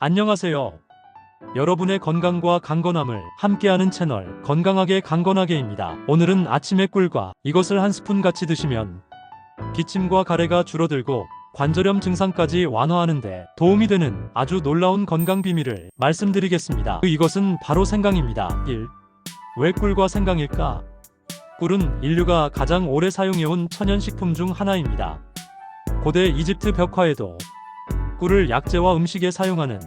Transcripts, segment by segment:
안녕하세요. 여러분의 건강과 강건함을 함께하는 채널 건강하게 강건하게입니다. 오늘은 아침에 꿀과 이것을 한 스푼 같이 드시면 기침과 가래가 줄어들고 관절염 증상까지 완화하는 데 도움이 되는 아주 놀라운 건강 비밀을 말씀드리겠습니다. 이것은 바로 생강입니다. 1. 왜 꿀과 생강일까? 꿀은 인류가 가장 오래 사용해온 천연식품 중 하나입니다. 고대 이집트 벽화에도 꿀을 약재와 음식에 사용하는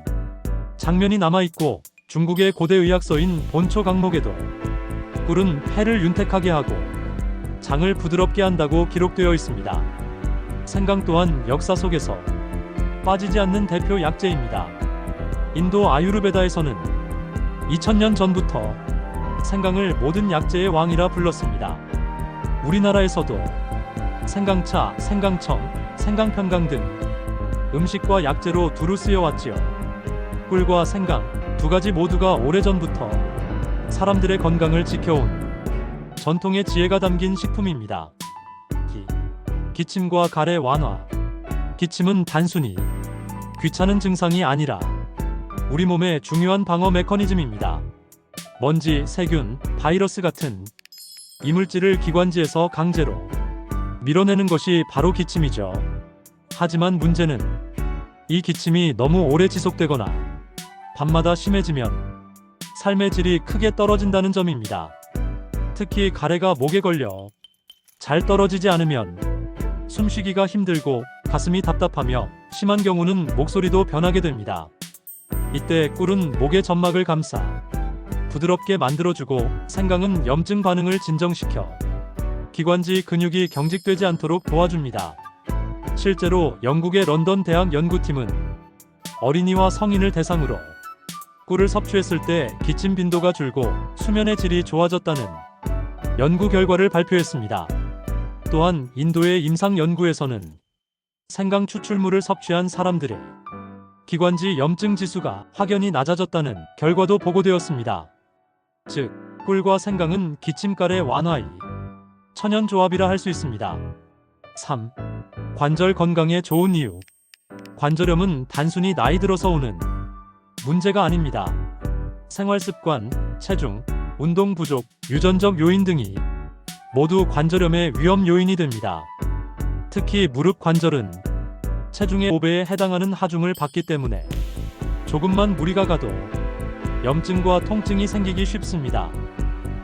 장면이 남아있고, 중국의 고대 의학서인 본초 강목에도 꿀은 폐를 윤택하게 하고 장을 부드럽게 한다고 기록되어 있습니다. 생강 또한 역사 속에서 빠지지 않는 대표 약재입니다. 인도 아유르베다에서는 2000년 전부터 생강을 모든 약재의 왕이라 불렀습니다. 우리나라에서도 생강차, 생강청, 생강편강 등 음식과 약재로 두루 쓰여왔지요. 꿀과 생강 두 가지 모두가 오래전부터 사람들의 건강을 지켜온 전통의 지혜가 담긴 식품입니다. 기침과 가래 완화. 기침은 단순히 귀찮은 증상이 아니라 우리 몸의 중요한 방어 메커니즘입니다. 먼지, 세균, 바이러스 같은 이물질을 기관지에서 강제로 밀어내는 것이 바로 기침이죠. 하지만 문제는 이 기침이 너무 오래 지속되거나 밤마다 심해지면 삶의 질이 크게 떨어진다는 점입니다. 특히 가래가 목에 걸려 잘 떨어지지 않으면 숨쉬기가 힘들고 가슴이 답답하며 심한 경우는 목소리도 변하게 됩니다. 이때 꿀은 목의 점막을 감싸 부드럽게 만들어주고, 생강은 염증 반응을 진정시켜 기관지 근육이 경직되지 않도록 도와줍니다. 실제로 영국의 런던 대학 연구팀은 어린이와 성인을 대상으로 꿀을 섭취했을 때 기침 빈도가 줄고 수면의 질이 좋아졌다는 연구 결과를 발표했습니다. 또한 인도의 임상 연구에서는 생강 추출물을 섭취한 사람들의 기관지 염증 지수가 확연히 낮아졌다는 결과도 보고되었습니다. 즉, 꿀과 생강은 기침가래 완화의 천연 조합이라 할 수 있습니다. 3. 관절 건강에 좋은 이유. 관절염은 단순히 나이 들어서 오는 문제가 아닙니다. 생활습관, 체중, 운동 부족, 유전적 요인 등이 모두 관절염의 위험 요인이 됩니다. 특히 무릎 관절은 체중의 5배에 해당하는 하중을 받기 때문에 조금만 무리가 가도 염증과 통증이 생기기 쉽습니다.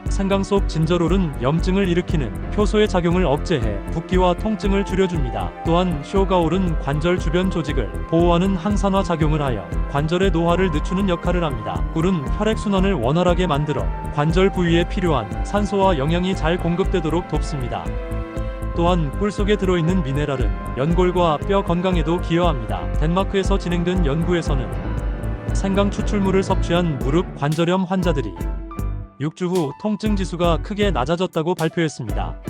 생강 속 진저롤은 염증을 일으키는 효소의 작용을 억제해 붓기와 통증을 줄여줍니다. 또한 쇼가올은 관절 주변 조직을 보호하는 항산화 작용을 하여 관절의 노화를 늦추는 역할을 합니다. 꿀은 혈액순환을 원활하게 만들어 관절 부위에 필요한 산소와 영양이 잘 공급되도록 돕습니다. 또한 꿀 속에 들어있는 미네랄은 연골과 뼈 건강에도 기여합니다. 덴마크에서 진행된 연구에서는 생강 추출물을 섭취한 무릎 관절염 환자들이 6주 후 통증 지수가 크게 낮아졌다고 발표했습니다.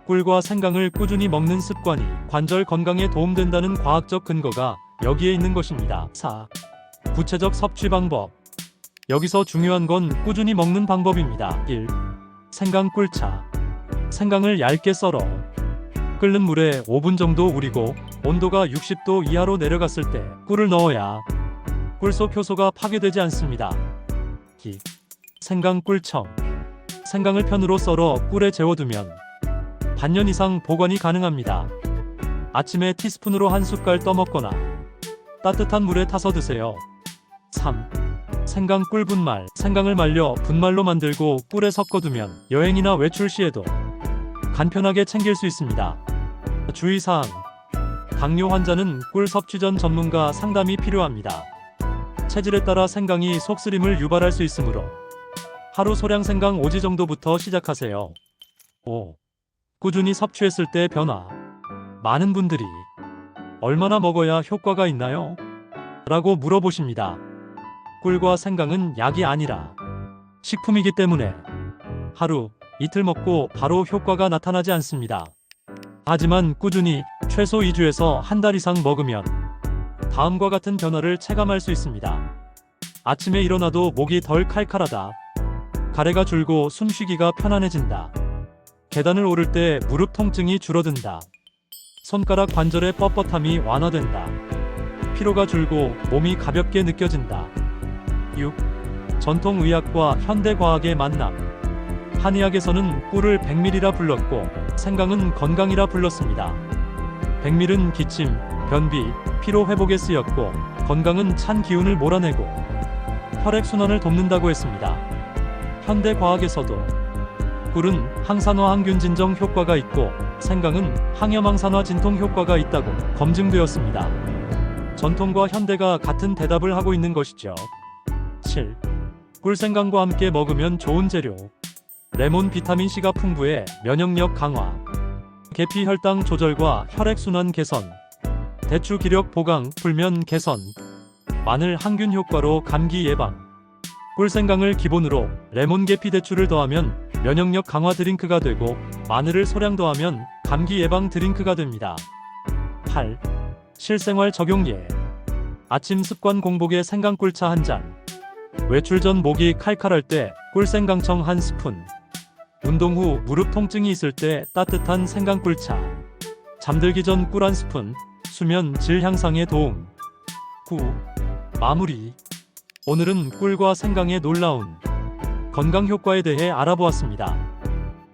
꿀과 생강을 꾸준히 먹는 습관이 관절 건강에 도움된다는 과학적 근거가 여기에 있는 것입니다. 4. 구체적 섭취 방법. 여기서 중요한 건 꾸준히 먹는 방법입니다. 1. 생강 꿀차. 생강을 얇게 썰어 끓는 물에 5분 정도 우리고, 온도가 60도 이하로 내려갔을 때 꿀을 넣어야 꿀 속 효소가 파괴되지 않습니다. 2. 생강 꿀청. 생강을 편으로 썰어 꿀에 재워두면 반년 이상 보관이 가능합니다. 아침에 티스푼으로 한 숟갈 떠먹거나 따뜻한 물에 타서 드세요. 3. 생강 꿀 분말. 생강을 말려 분말로 만들고 꿀에 섞어두면 여행이나 외출 시에도 간편하게 챙길 수 있습니다. 주의사항. 당뇨 환자는 꿀 섭취 전 전문가 상담이 필요합니다. 체질에 따라 생강이 속쓰림을 유발할 수 있으므로 하루 소량 생강 5지 정도부터 시작하세요. 5. 꾸준히 섭취했을 때 변화. 많은 분들이 얼마나 먹어야 효과가 있나요? 라고 물어보십니다. 꿀과 생강은 약이 아니라 식품이기 때문에 하루, 이틀 먹고 바로 효과가 나타나지 않습니다. 하지만 꾸준히 최소 2주에서 한 달 이상 먹으면 다음과 같은 변화를 체감할 수 있습니다. 아침에 일어나도 목이 덜 칼칼하다. 가래가 줄고 숨쉬기가 편안해진다. 계단을 오를 때 무릎 통증이 줄어든다. 손가락 관절의 뻣뻣함이 완화된다. 피로가 줄고 몸이 가볍게 느껴진다. 6. 전통의학과 현대과학의 만남. 한의학에서는 꿀을 백밀이라 불렀고 생강은 건강이라 불렀습니다. 백밀은 기침, 변비, 피로 회복에 쓰였고 건강은 찬 기운을 몰아내고 혈액순환을 돕는다고 했습니다. 현대과학에서도 꿀은 항산화 항균 진정 효과가 있고 생강은 항염 항산화 진통 효과가 있다고 검증되었습니다. 전통과 현대가 같은 대답을 하고 있는 것이죠. 7. 꿀생강과 함께 먹으면 좋은 재료. 레몬 비타민C가 풍부해 면역력 강화, 계피 혈당 조절과 혈액순환 개선, 대추 기력 보강, 불면 개선, 마늘 항균 효과로 감기 예방. 꿀생강을 기본으로 레몬 계피 대추를 더하면 면역력 강화 드링크가 되고 마늘을 소량 더하면 감기 예방 드링크가 됩니다. 8. 실생활 적용 예. 아침 습관 공복에 생강꿀차 한 잔. 외출 전 목이 칼칼할 때 꿀생강청 한 스푼. 운동 후 무릎 통증이 있을 때 따뜻한 생강꿀차. 잠들기 전 꿀 한 스푼. 수면 질 향상에 도움. 9. 마무리. 오늘은 꿀과 생강의 놀라운 건강 효과에 대해 알아보았습니다.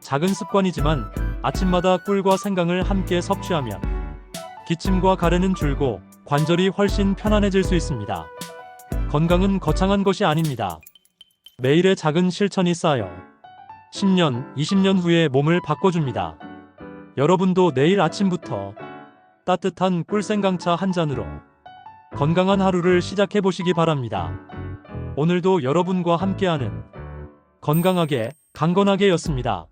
작은 습관이지만 아침마다 꿀과 생강을 함께 섭취하면 기침과 가래는 줄고 관절이 훨씬 편안해질 수 있습니다. 건강은 거창한 것이 아닙니다. 매일의 작은 실천이 쌓여 10년, 20년 후에 몸을 바꿔줍니다. 여러분도 내일 아침부터 따뜻한 꿀생강차 한 잔으로 건강한 하루를 시작해 보시기 바랍니다. 오늘도 여러분과 함께하는 건강하게 강건하게였습니다.